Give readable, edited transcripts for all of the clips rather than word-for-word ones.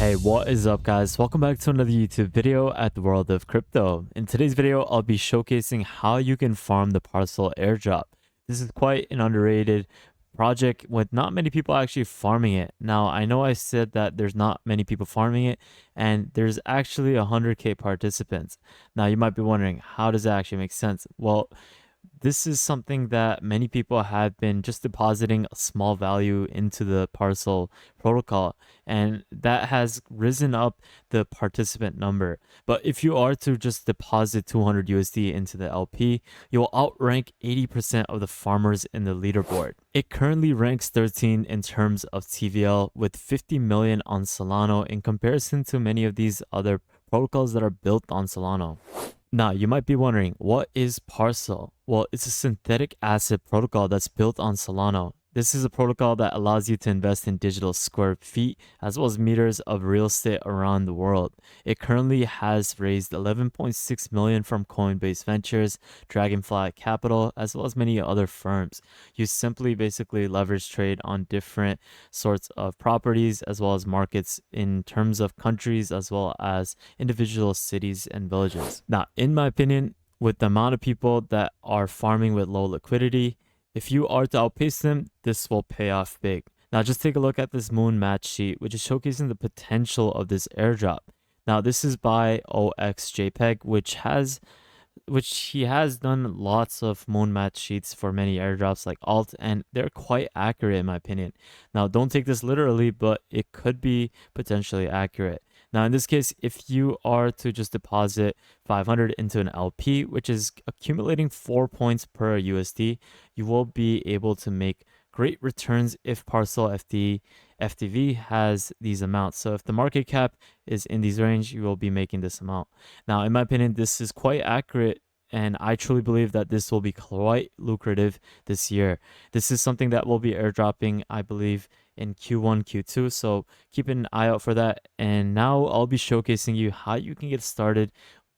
Hey, what is up guys? Welcome back to another YouTube video at the World of Crypto. In today's video, I'll be showcasing how you can farm the Parcel Airdrop. This is quite an underrated project with not many people actually farming it. Now, I know I said that there's not many people farming it and there's actually 100k participants. Now, you might be wondering, how does that actually make sense? Well, this is something that many people have been just depositing a small value into the Parcel protocol, and that has risen up the participant number. But if you are to just deposit 200 USD into the LP, you will outrank 80% of the farmers in the leaderboard. It currently ranks 13 in terms of TVL with 50 million on Solana in comparison to many of these other protocols that are built on Solana. Now, you might be wondering, what is Parcel? Well, it's a synthetic asset protocol that's built on Solana. This is a protocol that allows you to invest in digital square feet as well as meters of real estate around the world. It currently has raised 11.6 million from Coinbase Ventures, DragonFly Capital, as well as many other firms. You simply basically leverage trade on different sorts of properties as well as markets in terms of countries as well as individual cities and villages. Now, in my opinion, with the amount of people that are farming with low liquidity, if you are to outpace them, this will pay off big. Now, just take a look at this moon match sheet, which is showcasing the potential of this airdrop. Now, this is by OXJPEG, which he has done lots of moon match sheets for many airdrops like alt, and they're quite accurate in my opinion. Now, don't take this literally, but it could be potentially accurate. Now, in this case, if you are to just deposit 500 into an LP, which is accumulating 4 points per USD, you will be able to make great returns if Parcel FTV has these amounts. So if the market cap is in these range, you will be making this amount. Now, in my opinion, this is quite accurate, and I truly believe that this will be quite lucrative this year. This is something that will be airdropping, I believe, in Q1, Q2, so keep an eye out for that. And now I'll be showcasing you how you can get started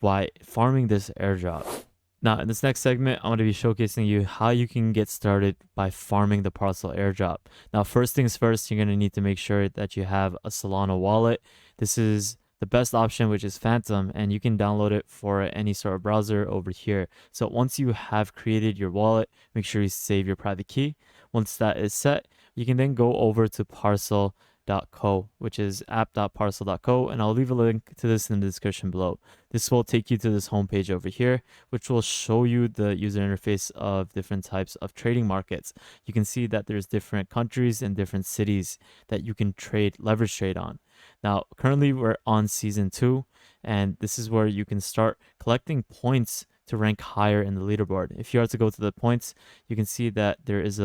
by farming this airdrop. Now, in this next segment, I'm going to be showcasing you how you can get started by farming the Parcel Airdrop. Now, first things first, you're going to need to make sure that you have a Solana wallet. This is the best option, which is Phantom, and you can download it for any sort of browser over here. So once you have created your wallet, make sure you save your private key. Once that is set, you can then go over to parcel.co, which is app.parcel.co, and I'll leave a link to this in the description below. This will take you to this homepage over here, which will show you the user interface of different types of trading markets. You can see that there's different countries and different cities that you can leverage trade on. Now, currently we're on season 2, and this is where you can start collecting points to rank higher in the leaderboard. If you are to go to the points, you can see that there's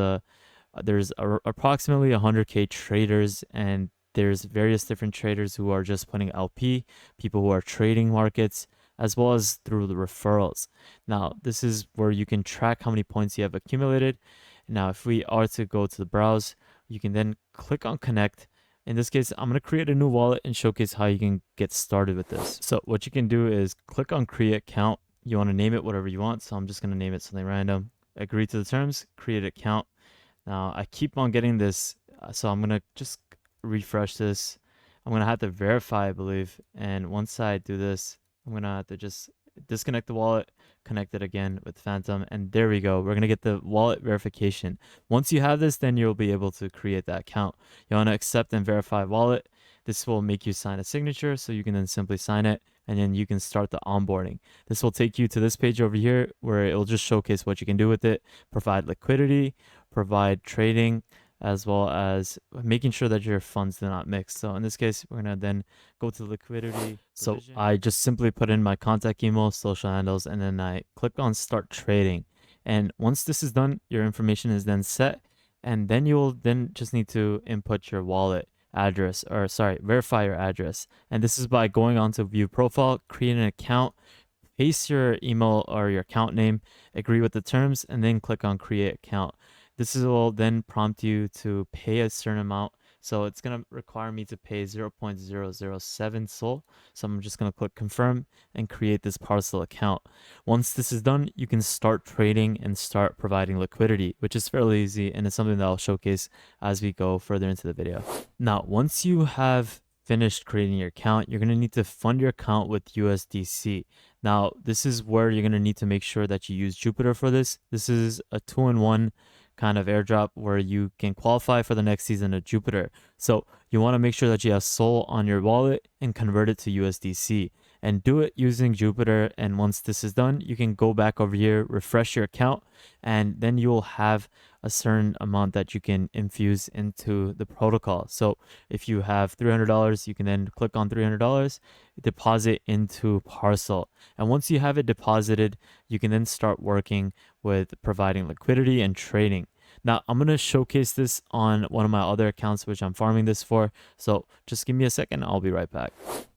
approximately 100k traders, and there's various different traders who are just putting LP, people who are trading markets, as well as through the referrals. Now, this is where you can track how many points you have accumulated. Now, if we are to go to the browse, you can then click on connect. In this case, I'm going to create a new wallet and showcase how you can get started with this. So what you can do is click on create account. You want to name it whatever you want. So I'm just going to name it something random. Agree to the terms, create account. Now, I keep on getting this, so I'm going to just refresh this. I'm going to have to verify, I believe. And once I do this, I'm going to have to just disconnect the wallet, connect it again with Phantom, and there we go. We're going to get the wallet verification. Once you have this, then you'll be able to create that account. You want to accept and verify wallet. This will make you sign a signature, so you can then simply sign it, and then you can start the onboarding. This will take you to this page over here where it will just showcase what you can do with it, provide liquidity, provide trading, as well as making sure that your funds do not mix. So in this case, we're going to then go to liquidity. So I just simply put in my contact email, social handles, and then I click on start trading. And once this is done, your information is then set, and then you'll then just need to input your wallet address, or sorry, verify your address. And this is by going on to view profile, create an account, paste your email or your account name, agree with the terms, and then click on create account. This will then prompt you to pay a certain amount. So it's going to require me to pay 0.007 SOL. So I'm just going to click confirm and create this Parcel account. Once this is done, you can start trading and start providing liquidity, which is fairly easy, and it's something that I'll showcase as we go further into the video. Now, once you have finished creating your account, you're going to need to fund your account with USDC. Now, this is where you're going to need to make sure that you use Jupiter for this. This is a 2-in-1 kind of airdrop where you can qualify for the next season of Jupiter. So you want to make sure that you have Sol on your wallet and convert it to USDC, and do it using Jupiter. And once this is done, you can go back over here, refresh your account, and then you'll have a certain amount that you can infuse into the protocol. So if you have $300, you can then click on $300, deposit into Parcel. And once you have it deposited, you can then start working with providing liquidity and trading. Now, I'm going to showcase this on one of my other accounts, which I'm farming this for. So just give me a second. I'll be right back.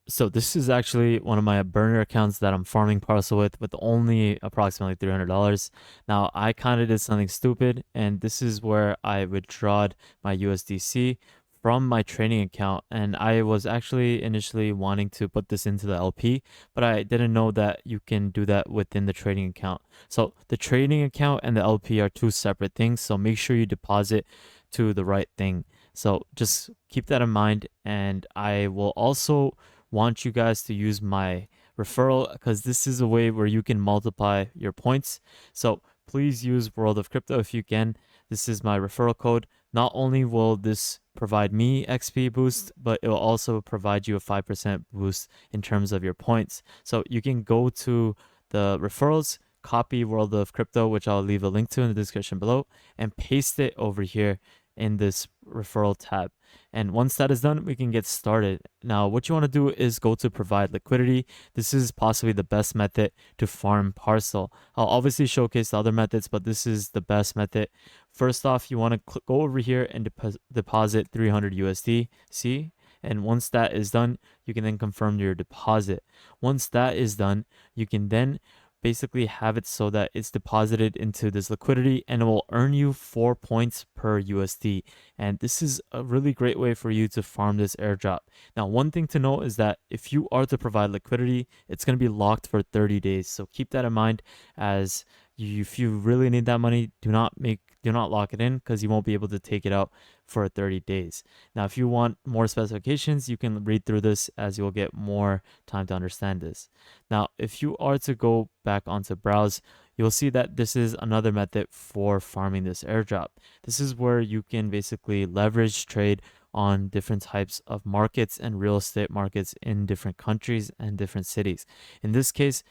So this is actually one of my burner accounts that I'm farming Parcel with only approximately $300. Now, I kind of did something stupid, and this is where I withdrawed my USDC from my trading account. And I was actually initially wanting to put this into the LP, but I didn't know that you can do that within the trading account. So the trading account and the LP are two separate things. So make sure you deposit to the right thing. So just keep that in mind. And I will also want you guys to use my referral, because this is a way where you can multiply your points. So please use World of Crypto if you can. This is my referral code. Not only will this provide me XP boost, but it will also provide you a 5% boost in terms of your points. So you can go to the referrals, copy World of Crypto, which I'll leave a link to in the description below, and paste it over here in this referral tab. And once that is done, we can get started. Now, what you want to do is go to provide liquidity. This is possibly the best method to farm Parcel. I'll obviously showcase the other methods, but this is the best method. First off, you want to go over here and deposit 300 USDC. And once that is done, you can then confirm your deposit. Once that is done, you can then basically have it so that it's deposited into this liquidity, and it will earn you 4 points per USD. And this is a really great way for you to farm this airdrop. Now, one thing to note is that if you are to provide liquidity, it's going to be locked for 30 days. So keep that in mind, as if you really need that money, do not lock it in, because you won't be able to take it out for 30 days. Now, if you want more specifications, you can read through this, as you'll get more time to understand this. Now, if you are to go back onto browse, you'll see that this is another method for farming this airdrop. This is where you can basically leverage trade on different types of markets and real estate markets in different countries and different cities. In this case,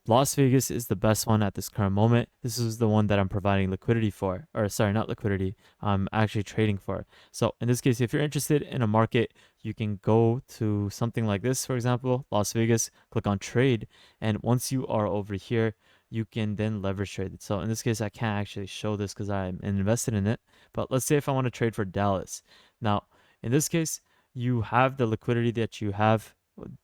Las Vegas is the best one at this current moment. This is the one that I'm providing liquidity for, or sorry, not liquidity, I'm actually trading for. So in this case, if you're interested in a market, you can go to something like this, for example, Las Vegas, click on trade. And once you are over here, you can then leverage trade it. So in this case, I can't actually show this because I'm invested in it. But let's say if I want to trade for Dallas. Now, in this case, you have the liquidity that you have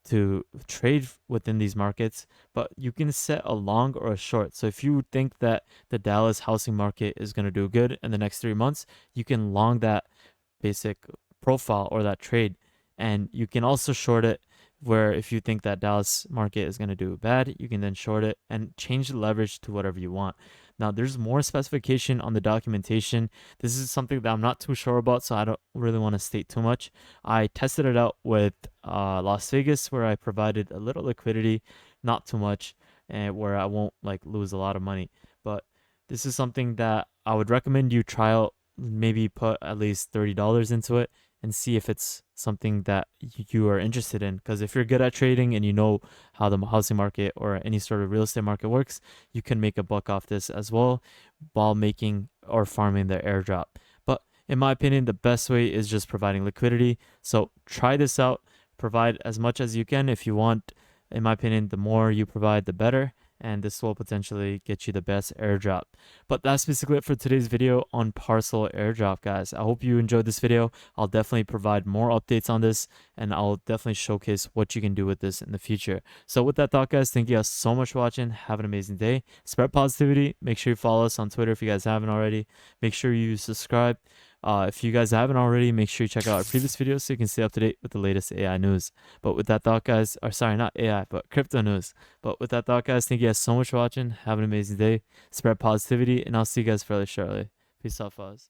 to trade within these markets, but you can set a long or a short. So if you think that the Dallas housing market is going to do good in the next 3 months, you can long that basic profile or that trade. And you can also short it, where if you think that Dallas market is going to do bad, you can then short it and change the leverage to whatever you want. Now, there's more specification on the documentation. This is something that I'm not too sure about, so I don't really want to state too much. I tested it out with Las Vegas, where I provided a little liquidity, not too much, and where I won't lose a lot of money. But this is something that I would recommend you try out. Maybe put at least $30 into it and see if it's something that you are interested in. Because if you're good at trading and you know how the housing market or any sort of real estate market works, you can make a buck off this as well while making or farming the airdrop. But in my opinion, the best way is just providing liquidity. So try this out, provide as much as you can if you want. In my opinion, the more you provide, the better. And this will potentially get you the best airdrop. But that's basically it for today's video on Parcel Airdrop, guys. I hope you enjoyed this video. I'll definitely provide more updates on this, and I'll definitely showcase what you can do with this in the future. So with that thought, guys, thank you guys so much for watching. Have an amazing day. Spread positivity. Make sure you follow us on Twitter if you guys haven't already. Make sure you subscribe. If you guys haven't already, make sure you check out our previous videos so you can stay up to date with the latest AI news. But with that thought, guys, or sorry, not AI, but crypto news. But with that thought, guys, thank you guys so much for watching. Have an amazing day. Spread positivity, and I'll see you guys fairly shortly. Peace out, fellas.